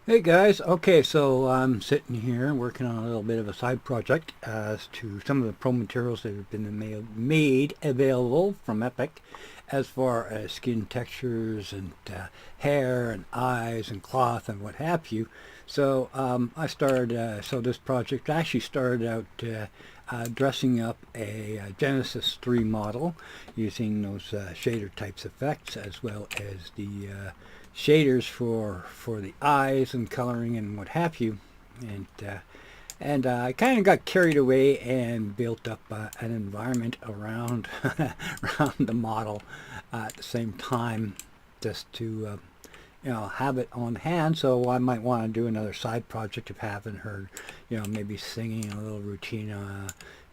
Hey guys, okay, so I'm sitting here working on a little bit of a side project as to some of the pro materials that have been made available from Epic as far as skin textures and hair and eyes and cloth and what have you. So so this project actually started out dressing up a Genesis 3 model using those shader types effects as well as the shaders for the eyes and coloring and what have you, and I kind of got carried away and built up an environment around around the model at the same time, just to have it on hand. So I might want to do another side project if I haven't heard, maybe singing a little routine,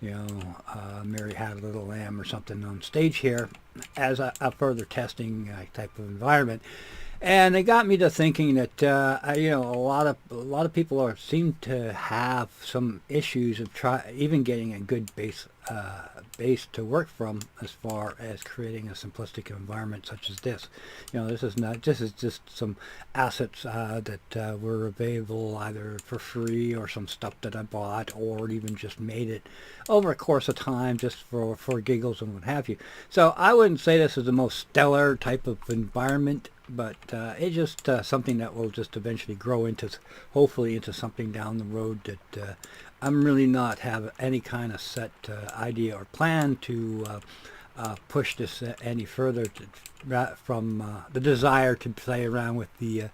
Mary Had a Little Lamb or something on stage here as a further testing type of environment. And it got me to thinking that a lot of people seem to have some issues of even getting a good base to work from as far as creating a simplistic environment such as this. This is just some assets that were available either for free or some stuff that I bought or even just made it over a course of time just for giggles and what have you. So I wouldn't say this is the most stellar type of environment, but it's just something that will just eventually grow into, hopefully, into something down the road that I'm really not have any kind of set idea or plan to push this any further from the desire to play around with the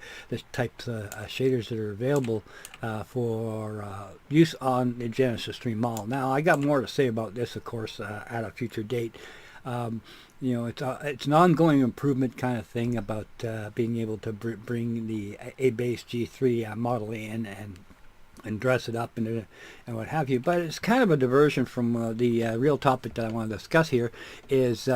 types of shaders that are available for use on the Genesis 3 model. Now, I got more to say about this, of course, at a future date. Um, it's an ongoing improvement kind of thing about being able to bring the A base G3 model in and dress it up and what have you. But it's kind of a diversion from the real topic that I want to discuss here, is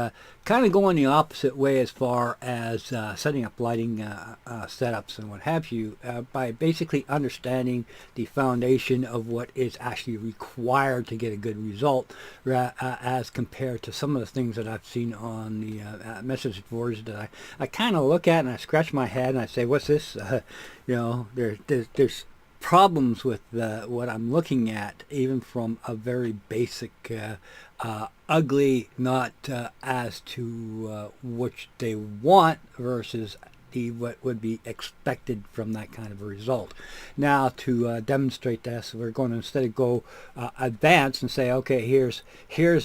kind of going the opposite way as far as setting up lighting setups and what have you, by basically understanding the foundation of what is actually required to get a good result, as compared to some of the things that I've seen on the message boards that I kind of look at and I scratch my head and I say, what's this? There's problems with what I'm looking at, even from a very basic, ugly, not as to which they want versus what would be expected from that kind of a result. Now, to demonstrate this, we're going to instead go advanced and say, okay, here's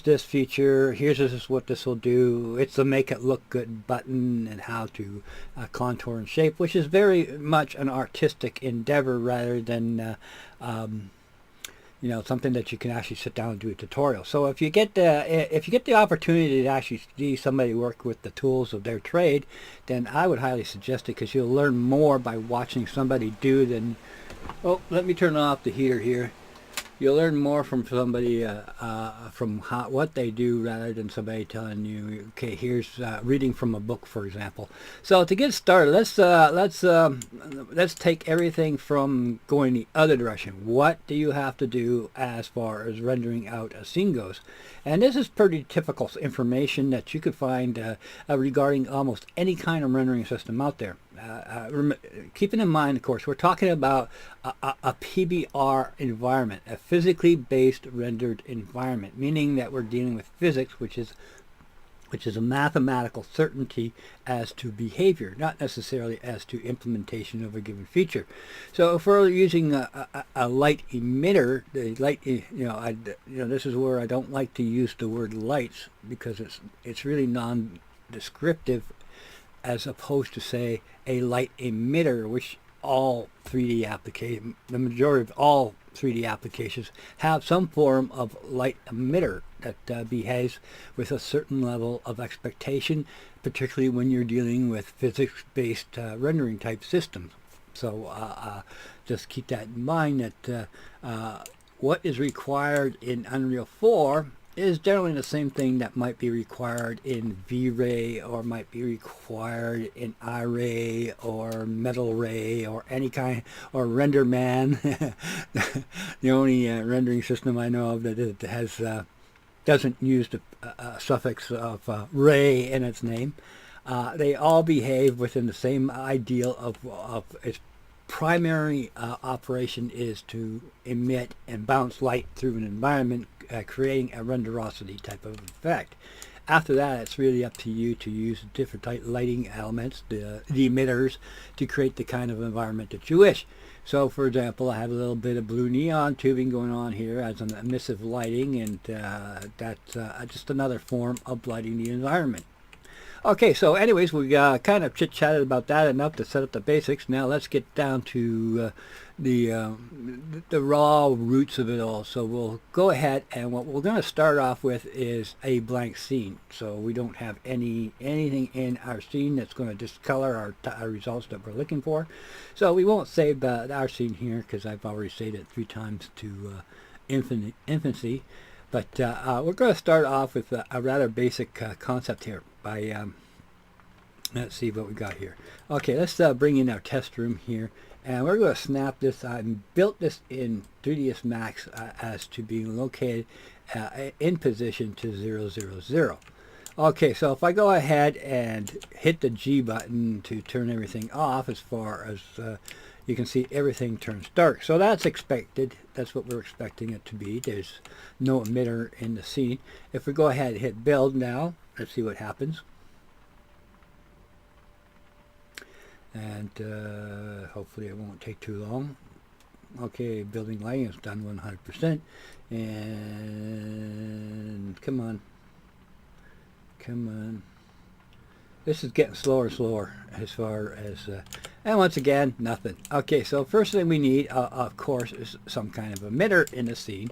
this feature, here's what this will do. It's a make it look good button and how to contour and shape, which is very much an artistic endeavor rather than something that you can actually sit down and do a tutorial. So if you get the opportunity to actually see somebody work with the tools of their trade, then I would highly suggest it, because you'll learn more by watching somebody do than. Oh, let me turn off the heater here. You'll learn more from somebody from what they do rather than somebody telling you, okay, here's reading from a book, for example. So to get started, let's take everything from going the other direction. What do you have to do as far as rendering out a scene goes? And this is pretty typical information that you could find regarding almost any kind of rendering system out there. Keeping in mind, of course, we're talking about a PBR environment, a physically based rendered environment, meaning that we're dealing with physics, which is a mathematical certainty as to behavior, not necessarily as to implementation of a given feature. So if we're using a light emitter, the light, this is where I don't like to use the word lights, because it's really non-descriptive, as opposed to, say, a light emitter, which the majority of all 3D applications have some form of light emitter that behaves with a certain level of expectation, particularly when you're dealing with physics-based rendering type systems. So just keep that in mind, that what is required in Unreal 4 is generally the same thing that might be required in V-Ray, or might be required in iRay or Metal Ray or any kind, or RenderMan. The only rendering system I know of that has doesn't use the suffix of ray in its name. They all behave within the same ideal of its primary operation is to emit and bounce light through an environment, creating a renderosity type of effect. After that, it's really up to you to use different type lighting elements, the emitters, to create the kind of environment that you wish. So, for example, I have a little bit of blue neon tubing going on here as an emissive lighting, and that's just another form of lighting the environment. Okay, so anyways, we kind of chit-chatted about that enough to set up the basics. Now let's get down to the raw roots of it all. So we'll go ahead, and what we're going to start off with is a blank scene. So we don't have anything in our scene that's going to discolor our results that we're looking for. So we won't save our scene here because I've already saved it 3 times to infancy. But we're going to start off with a rather basic concept here. Let's see what we got here. Okay, let's bring in our test room here, and we're going to snap this. I built this in 3ds Max as to being located in position to 0, 0, 0. Okay, so if I go ahead and hit the G button to turn everything off, as far as you can see, everything turns dark. So that's expected. That's what we're expecting it to be. There's no emitter in the scene. If we go ahead and hit build now, let's see what happens. And hopefully it won't take too long. Okay, building lighting is done 100%. And come on. Come on. This is getting slower and slower as far as... and once again, nothing. Okay, so first thing we need, of course, is some kind of emitter in the scene.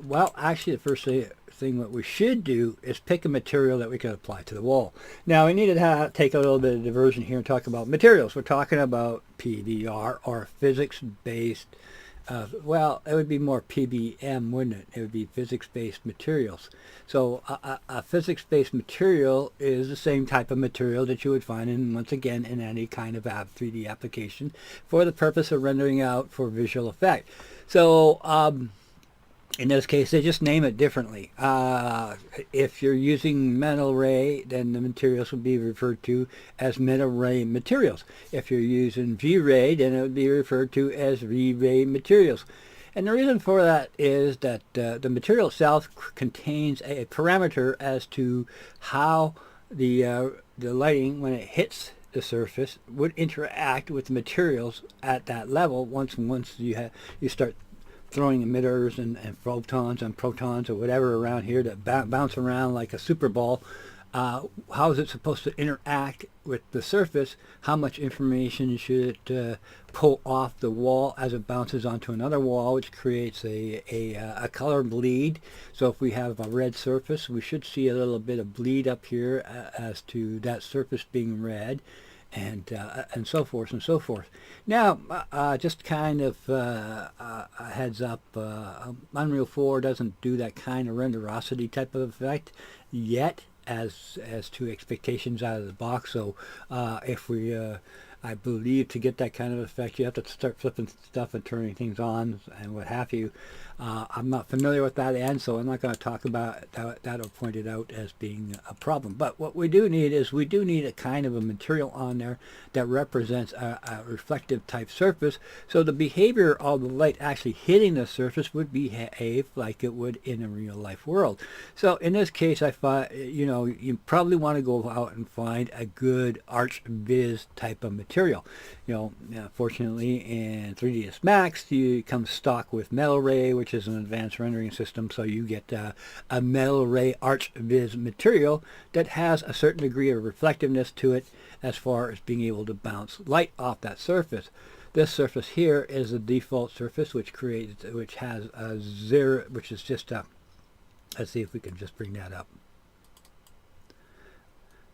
Well, actually, the first thing what we should do is pick a material that we can apply to the wall. Now, we need to take a little bit of diversion here and talk about materials. We're talking about PBR, or physics-based, well, it would be more PBM, wouldn't it? It would be physics-based materials. So a physics-based material is the same type of material that you would find in, once again, in any kind of 3D application for the purpose of rendering out for visual effect. So in this case, they just name it differently. If you're using metal ray, then the materials would be referred to as metal ray materials. If you're using V-ray, then it would be referred to as V-ray materials. And the reason for that is that the material itself contains a parameter as to how the lighting, when it hits the surface, would interact with the materials at that level. Once you start throwing emitters and photons and protons or whatever around here that bounce around like a super ball, how is it supposed to interact with the surface? How much information should it pull off the wall as it bounces onto another wall, which creates a color bleed? So if we have a red surface, we should see a little bit of bleed up here as to that surface being red. And so forth and so forth. Now, just kind of a heads up, Unreal 4 doesn't do that kind of renderosity type of effect yet, as to expectations out of the box. So if we, I believe, to get that kind of effect, you have to start flipping stuff and turning things on and what have you. I'm not familiar with that end, so I'm not going to talk about that or point it out as being a problem. But what we do need is we do need a kind of a material on there that represents a reflective type surface, so the behavior of the light actually hitting the surface would behave like it would in a real life world. So in this case, I thought, you probably want to go out and find a good ArchViz type of material. Fortunately in 3ds Max you come stock with metal ray, which is an advanced rendering system, so you get a metal ray ArchViz material that has a certain degree of reflectiveness to it as far as being able to bounce light off that surface. This surface here is the default surface, which has a 0, which is just let's see if we can just bring that up.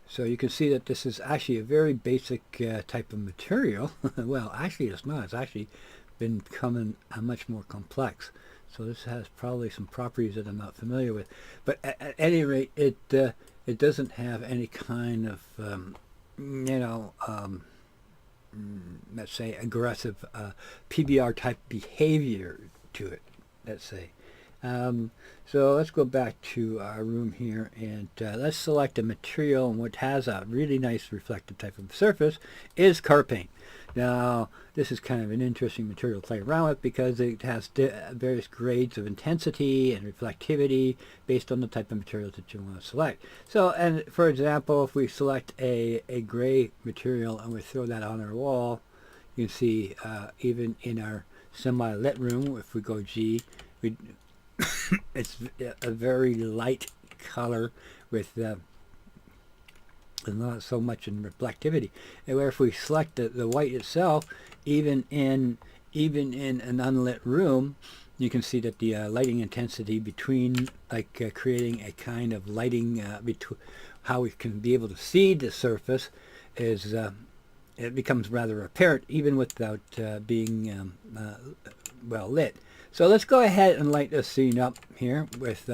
So you can see that this is actually a very basic type of material. Well, actually it's not. It's actually been becoming much more complex. So this has probably some properties that I'm not familiar with. But at any rate, it doesn't have any kind of, let's say, aggressive PBR type behavior to it, let's say. So let's go back to our room here, and let's select a material. And what has a really nice reflective type of surface is carpet paint. Now, this is kind of an interesting material to play around with because it has various grades of intensity and reflectivity based on the type of material that you want to select. So, and for example, if we select a gray material and we throw that on our wall, you can see even in our semi-lit room, if we go G, we it's a very light color with not so much in reflectivity. And where if we select the white itself, even in an unlit room, you can see that the lighting intensity between, like creating a kind of lighting between how we can be able to see the surface is it becomes rather apparent even without being well lit. So let's go ahead and light this scene up here with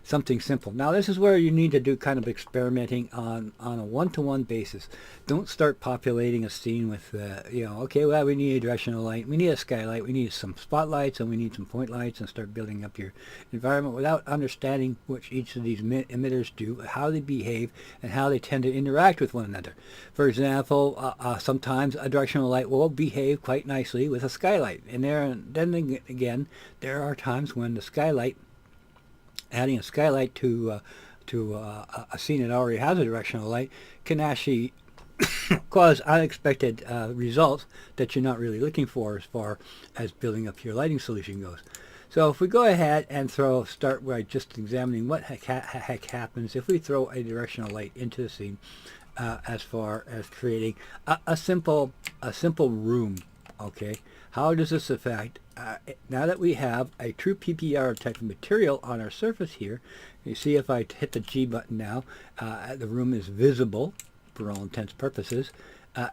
something simple. Now this is where you need to do kind of experimenting on a one-to-one basis. Don't start populating a scene with, okay, well, we need a directional light, we need a skylight, we need some spotlights, and we need some point lights, and start building up your environment without understanding what each of these emitters do, how they behave, and how they tend to interact with one another. For example, sometimes a directional light will behave quite nicely with a skylight, and then again, there are times when the skylight, adding a skylight to a scene that already has a directional light, can actually cause unexpected results that you're not really looking for as far as building up your lighting solution goes. So if we go ahead and start by just examining what heck happens if we throw a directional light into the scene, as far as creating a simple room. Okay, how does this affect? Now that we have a true PPR type of material on our surface here, you see if I hit the G button now, the room is visible for all intents and purposes,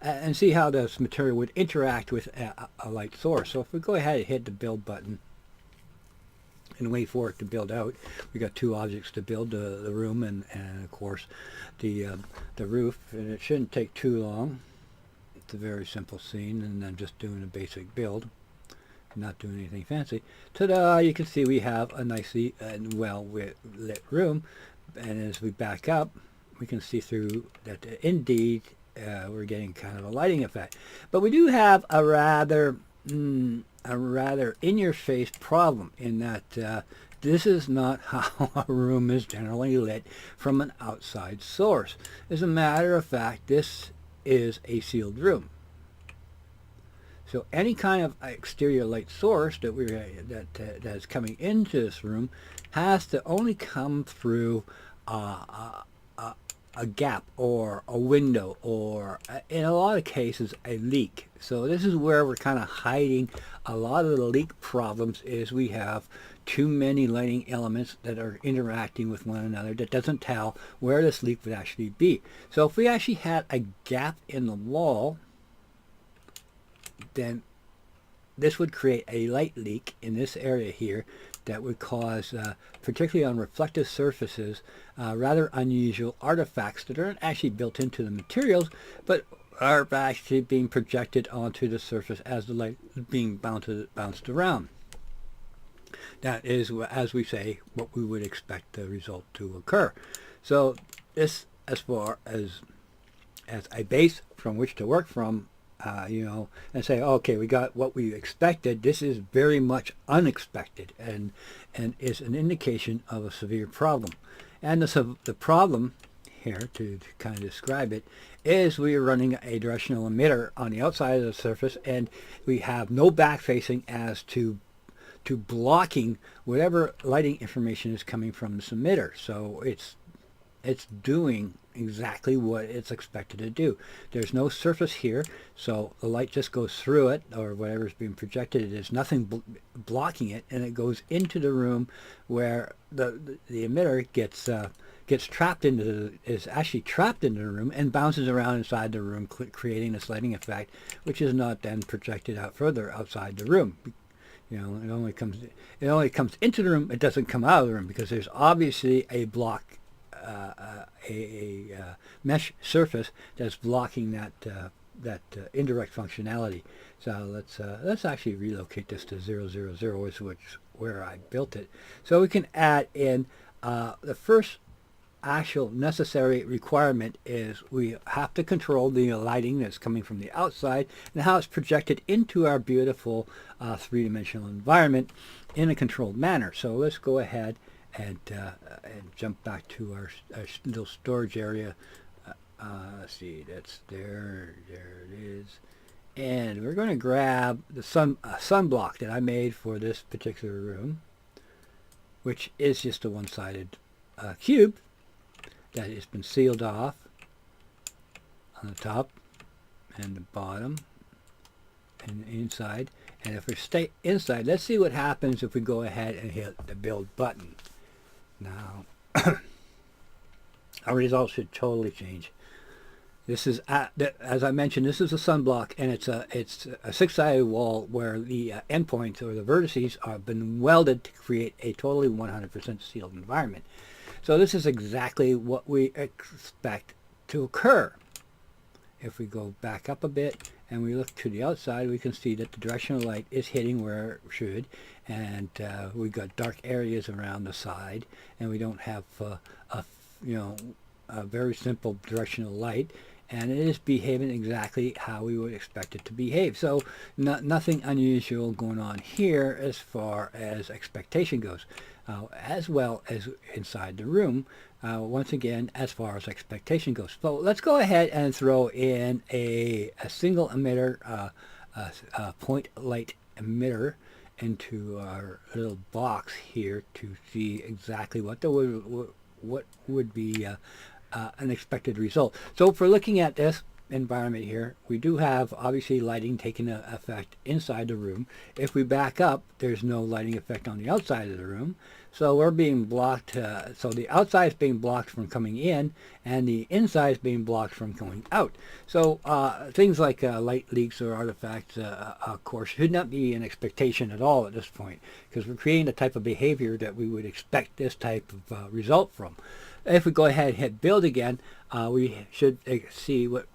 and see how this material would interact with a light source. So if we go ahead and hit the build button and wait for it to build out, we got two objects to build, the room and of course the roof, and it shouldn't take too long. It's a very simple scene, and I'm just doing a basic build, not doing anything fancy. Ta-da! You can see we have a nicely and well lit room, and as we back up, we can see through that indeed we're getting kind of a lighting effect. But we do have a rather in-your-face problem in that this is not how a room is generally lit from an outside source. As a matter of fact, this is a sealed room. So any kind of exterior light source that is coming into this room has to only come through a gap or a window, or in a lot of cases a leak. So this is where we're kind of hiding a lot of the leak problems, is we have too many lighting elements that are interacting with one another that doesn't tell where this leak would actually be. So if we actually had a gap in the wall, then this would create a light leak in this area here that would cause, particularly on reflective surfaces, rather unusual artifacts that aren't actually built into the materials, but are actually being projected onto the surface as the light is being bounced around. That is, as we say, what we would expect the result to occur. So this, as far as a base from which to work from, and say, okay, we got what we expected. This is very much unexpected, and is an indication of a severe problem. And the problem here, to kind of describe it, is we are running a directional emitter on the outside of the surface, and we have no back facing as to blocking whatever lighting information is coming from this emitter. So it's doing exactly what it's expected to do. There's no surface here, so the light just goes through it, or whatever is being projected. There's nothing blocking it, and it goes into the room where the emitter gets trapped is actually trapped into the room and bounces around inside the room, creating this lighting effect, which is not then projected out further outside the room. It only comes into the room. It doesn't come out of the room because there's obviously a block, a mesh surface that's blocking that indirect functionality. So let's actually relocate this to 0, 0, 0, which where I built it. So we can add in the first actual necessary requirement is we have to control the lighting that's coming from the outside and how it's projected into our beautiful three-dimensional environment in a controlled manner. So let's go ahead and jump back to our little storage area. Let's see, that's there it is. And we're going to grab the sunblock that I made for this particular room, which is just a one-sided cube that has been sealed off on the top and the bottom and inside. And if we stay inside, let's see what happens if we go ahead and hit the build button. Now, our results should totally change. This is, as I mentioned, this is a sunblock, and it's a six-sided wall where the endpoints or the vertices have been welded to create a totally 100% sealed environment. So this is exactly what we expect to occur. If we go back up a bit and we look to the outside, we can see that the directional light is hitting where it should, and we've got dark areas around the side, and we don't have a very simple directional light, and it is behaving exactly how we would expect it to behave. So nothing unusual going on here as far as expectation goes, as well as inside the room, once again, as far as expectation goes. So let's go ahead and throw in a single emitter, point light emitter into our little box here to see exactly what would be an expected result. So if we're looking at this environment here, we do have obviously lighting taking effect inside the room. If we back up, there's no lighting effect on the outside of the room. So we're being blocked, so the outside is being blocked from coming in, and the inside is being blocked from going out. So things like light leaks or artifacts, of course, should not be an expectation at all at this point, because we're creating the type of behavior that we would expect this type of result from. If we go ahead and hit build again, we should see what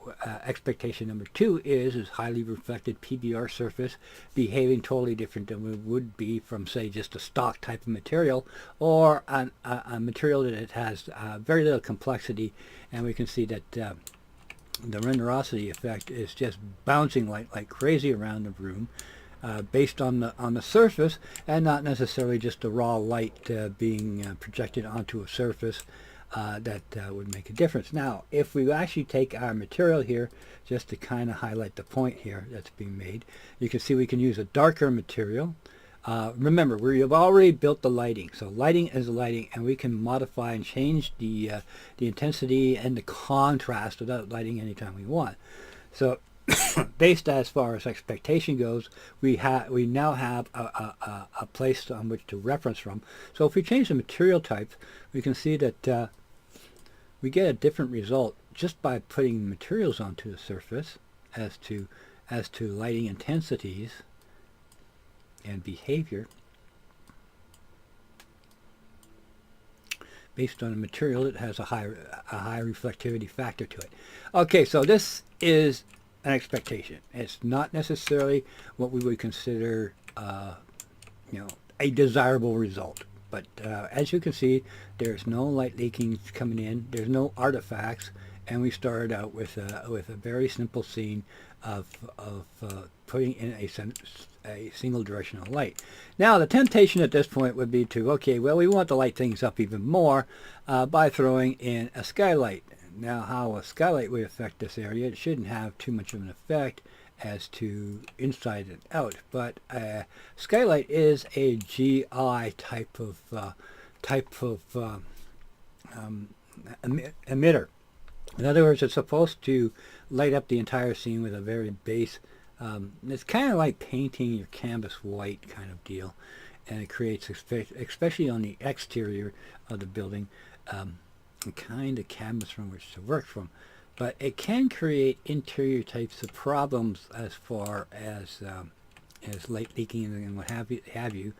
expectation number 2 is highly reflected PBR surface behaving totally different than we would be from, say, just a stock type of material, or a material that it has very little complexity, and we can see that the renderosity effect is just bouncing like crazy around the room. Based on the surface, and not necessarily just the raw light being projected onto a surface that would make a difference. Now, if we actually take our material here, just to kind of highlight the point here that's being made, you can see we can use a darker material. Remember, we've already built the lighting, so lighting is lighting, and we can modify and change the intensity and the contrast of that lighting anytime we want. So based as far as expectation goes, we now have a place on which to reference from. So if we change the material type, we can see that we get a different result just by putting materials onto the surface as to lighting intensities and behavior based on a material that has a high reflectivity factor to it. Okay, so this is an expectation. It's not necessarily what we would consider a desirable result. But as you can see, there's no light leaking coming in. There's no artifacts, and we started out with a very simple scene of putting in a single directional light. Now, the temptation at this point would be to, okay, well, we want to light things up even more by throwing in a skylight. Now, how a skylight would affect this area, it shouldn't have too much of an effect as to inside and out, but skylight is a GI type of emitter. In other words, it's supposed to light up the entire scene with a very base. It's kind of like painting your canvas white kind of deal, and it creates, especially on the exterior of the building, a kind of canvas from which to work from. But it can create interior types of problems as far as light leaking and what have you.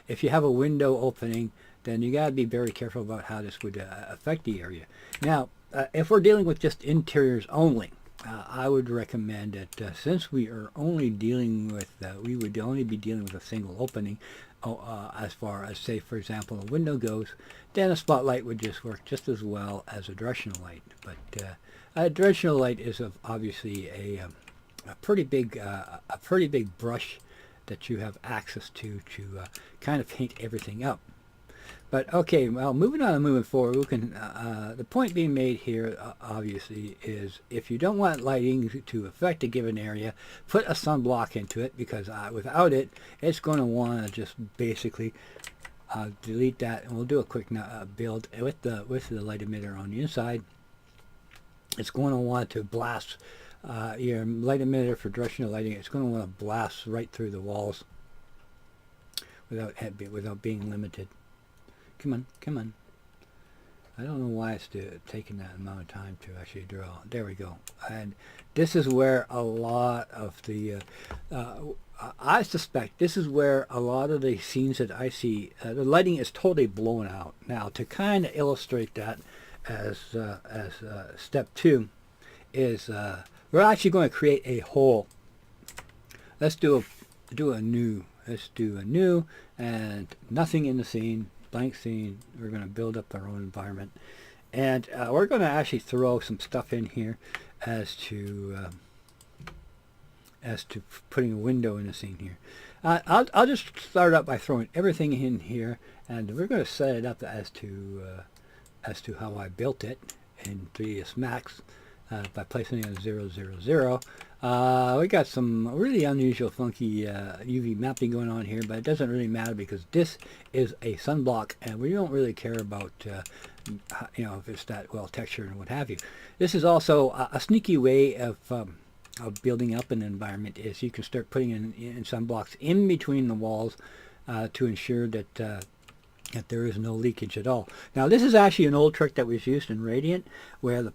If you have a window opening, then you got to be very careful about how this would affect the area. Now, if we're dealing with just interiors only, I would recommend that since we are only dealing with, we would only be dealing with a single opening, as far as, say, for example, a window goes, then a spotlight would just work just as well as a directional light. But a directional light is obviously a pretty big brush that you have access to kind of paint everything up. But okay, well, moving on and moving forward, we can. The point being made here, obviously, is if you don't want lighting to affect a given area, put a sunblock into it, because without it, it's going to want to just basically delete that. And we'll do a quick build with the light emitter on the inside. It's going to want to blast your light emitter for directional lighting. It's going to want to blast right through the walls without being limited. Come on, come on. I don't know why it's taking that amount of time to actually draw. There we go. And this is where a lot of the, I suspect this is where a lot of the scenes that I see, the lighting is totally blown out. Now, to kind of illustrate that as step 2 is we're actually going to create a hole. Let's do a new. Let's do a new and nothing in the scene. Blank scene. We're going to build up our own environment, and we're going to actually throw some stuff in here as to putting a window in the scene here. I'll just start up by throwing everything in here, and we're going to set it up as to how I built it in 3ds Max by placing it on 0, 0, 0. We got some really unusual, funky UV mapping going on here, but it doesn't really matter because this is a sunblock, and we don't really care about if it's that well textured and what have you. This is also a sneaky way of building up an environment. Is you can start putting in sunblocks in between the walls to ensure that there is no leakage at all. Now, this is actually an old trick that was used in Radiant, where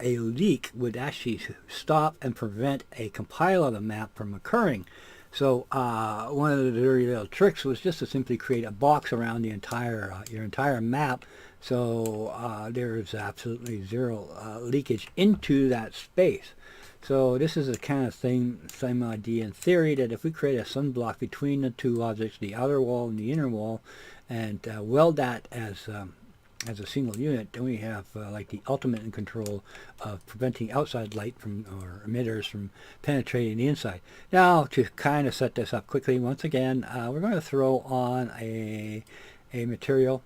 a leak would actually stop and prevent a compile of the map from occurring. So one of the dirty little tricks was just to simply create a box around the your entire map, so there is absolutely zero leakage into that space. So this is a kind of same idea in theory, that if we create a sunblock between the two objects, the outer wall and the inner wall, and weld that as a single unit, then we have like the ultimate in control of preventing outside light or emitters from penetrating the inside. Now, to kind of set this up quickly, once again, we're going to throw on a material,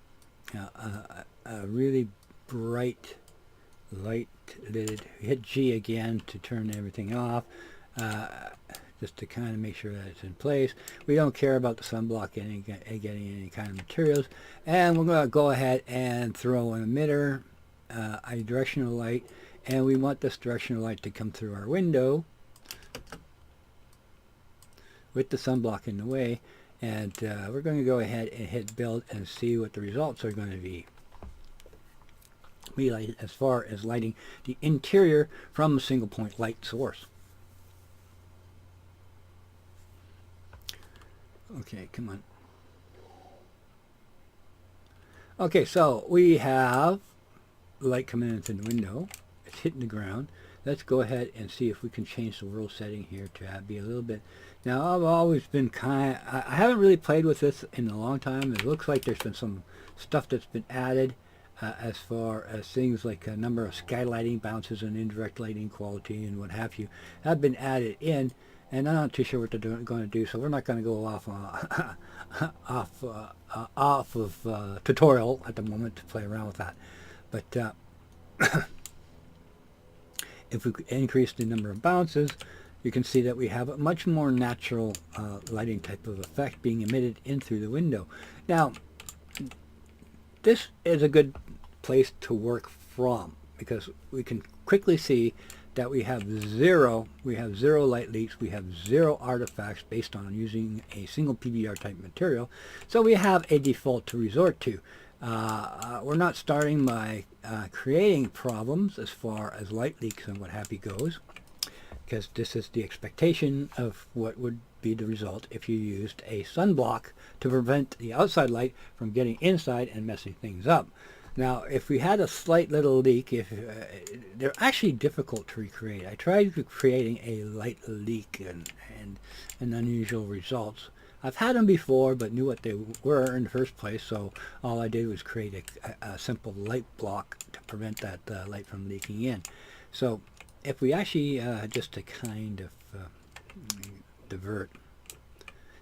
a really bright light lidded. Hit G again to turn everything off, just to kind of make sure that it's in place. We don't care about the sunblock getting any kind of materials, and we're going to go ahead and throw an emitter, a directional light, and we want this directional light to come through our window with the sunblock in the way, and we're going to go ahead and hit build and see what the results are going to be. As far as lighting the interior from a single point light source. Okay, come on. Okay, so we have light coming into the window. It's hitting the ground. Let's go ahead and see if we can change the world setting here to be a little bit. Now, I've always been I haven't really played with this in a long time. It looks like there's been some stuff that's been added as far as things like a number of skylighting bounces and indirect lighting quality and what have you have been added in. And I'm not too sure what they're going to do, so we're not going to go off of tutorial at the moment to play around with that. But if we increase the number of bounces, you can see that we have a much more natural lighting type of effect being emitted in through the window. Now, this is a good place to work from, because we can quickly see that we have zero light leaks, we have zero artifacts based on using a single PBR type material. So we have a default to resort to. We're not starting by creating problems as far as light leaks and what have you goes, because this is the expectation of what would be the result if you used a sunblock to prevent the outside light from getting inside and messing things up. Now, if we had a slight little leak, if they're actually difficult to recreate. I tried creating a light leak and unusual results. I've had them before, but knew what they were in the first place, so all I did was create a simple light block to prevent that light from leaking in. So if we actually, just to kind of divert,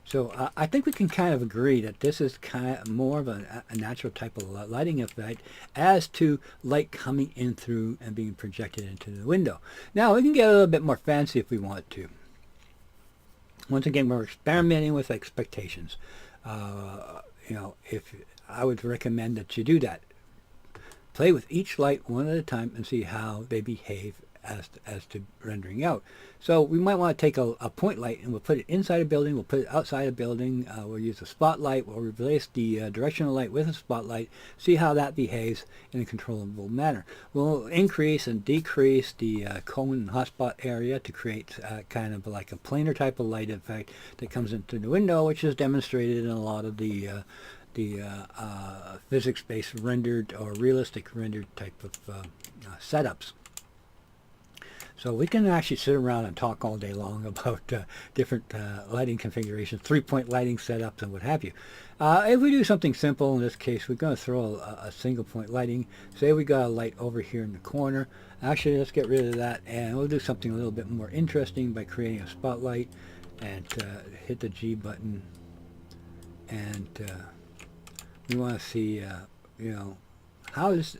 so I think we can kind of agree that this is kind of more of a natural type of lighting effect as to light coming in through and being projected into the window. Now we can get a little bit more fancy if we want to. Once again, we're experimenting with expectations. If I would recommend that you do that. Play with each light one at a time and see how they behave as to rendering out. So we might want to take a point light and we'll put it inside a building, we'll put it outside a building, we'll use a spotlight, we'll replace the directional light with a spotlight, see how that behaves in a controllable manner. We'll increase and decrease the cone and hotspot area to create kind of like a planar type of light effect that comes into the window, which is demonstrated in a lot of the physics-based rendered or realistic rendered type of setups. So we can actually sit around and talk all day long about different lighting configurations, three-point lighting setups, and what have you. If we do something simple, in this case, we're going to throw a single-point lighting. Say we got a light over here in the corner. Actually, let's get rid of that, and we'll do something a little bit more interesting by creating a spotlight and hit the G button. And we want to see, how this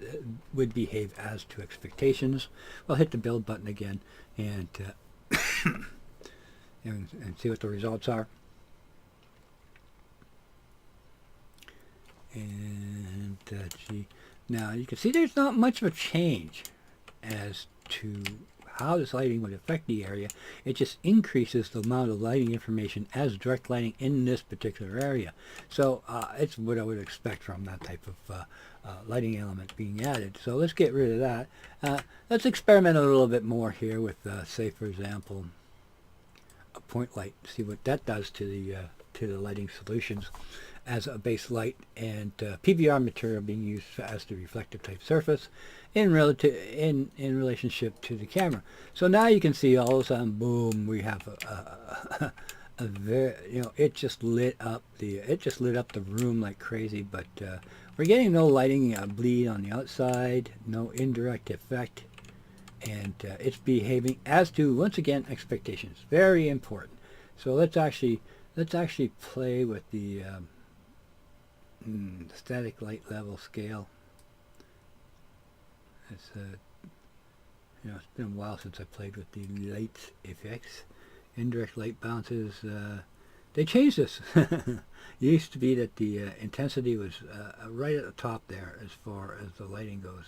would behave as to expectations. We'll hit the build button again and and see what the results are. And now you can see there's not much of a change as to how this lighting would affect the area. It just increases the amount of lighting information as direct lighting in this particular area. So it's what I would expect from that type of lighting element being added. So let's get rid of that. Let's experiment a little bit more here with, say for example, a point light. See what that does to the lighting solutions as a base light, and PBR material being used as the reflective type surface in relationship to the camera. So now you can see all of a sudden, boom, we have a very, it just lit up the room like crazy. But we're getting no lighting bleed on the outside, no indirect effect, and it's behaving as to, once again, expectations. Very important. So let's actually play with the static light level scale. It's it's been a while since I played with the light effects. Indirect light bounces. They changed this. It used to be that the intensity was right at the top there as far as the lighting goes.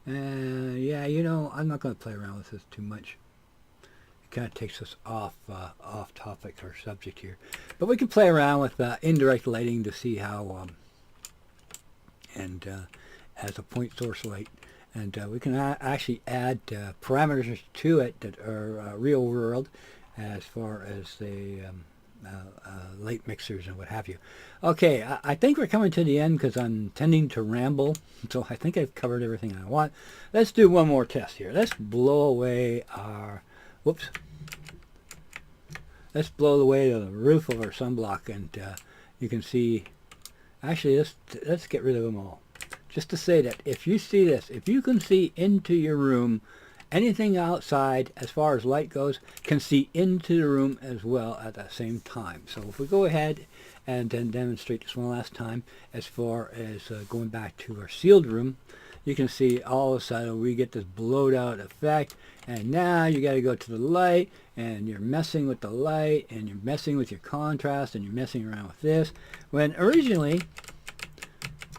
Yeah, I'm not going to play around with this too much. It kind of takes us off topic or subject here. But we can play around with indirect lighting to see how, as a point source light. And we can actually add parameters to it that are real world, as far as the light mixers and what have you. Okay, I think we're coming to the end because I'm tending to ramble, so I think I've covered everything I want. Let's do one more test here. Let's blow away our, let's blow away the roof of our sunblock, and you can see, actually let's get rid of them all. Just to say that if you see this, if you can see into your room, anything outside as far as light goes can see into the room as well at the same time. So if we go ahead and then demonstrate this one last time, as far as going back to our sealed room, you can see all of a sudden we get this blowed out effect, and now you got to go to the light, and you're messing with the light, and you're messing with your contrast, and you're messing around with this, when originally,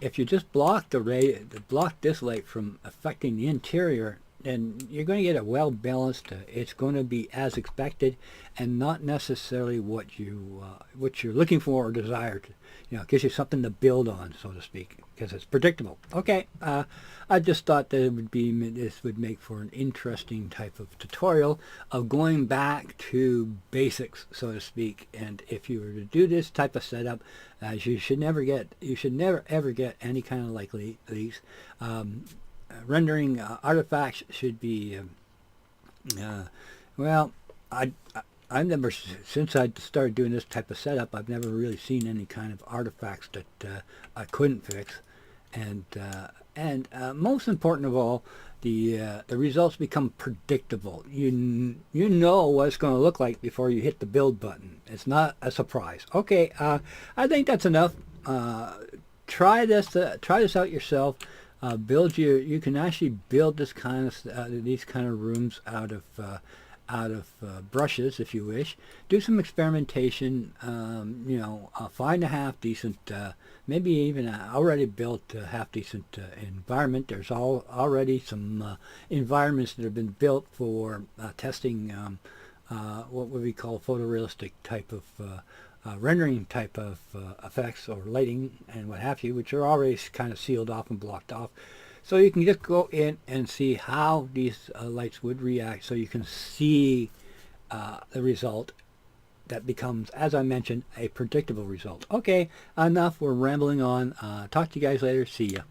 if you just block this light from affecting the interior, and you're going to get a well balanced. It's going to be as expected, and not necessarily what you're looking for or desire to. It gives you something to build on, so to speak, because it's predictable. Okay, I just thought that this would make for an interesting type of tutorial of going back to basics, so to speak. And if you were to do this type of setup, you should never ever get any kind of like leaks. Rendering artifacts should be well, I've never, since I started doing this type of setup, I've never really seen any kind of artifacts that I couldn't fix. And most important of all, the results become predictable. You know what it's going to look like before you hit the build button. It's not a surprise. Okay, I think that's enough. Try this out yourself. You can actually build these kind of rooms out of brushes if you wish. Do some experimentation. Find a half decent, maybe even already built half decent environment. There's already some environments that have been built for testing what would we call photorealistic type of rendering type of effects or lighting and what have you, which are already kind of sealed off and blocked off. So you can just go in and see how these lights would react, so you can see the result that becomes, as I mentioned, a predictable result. Okay, enough. We're rambling on. Talk to you guys later. See ya.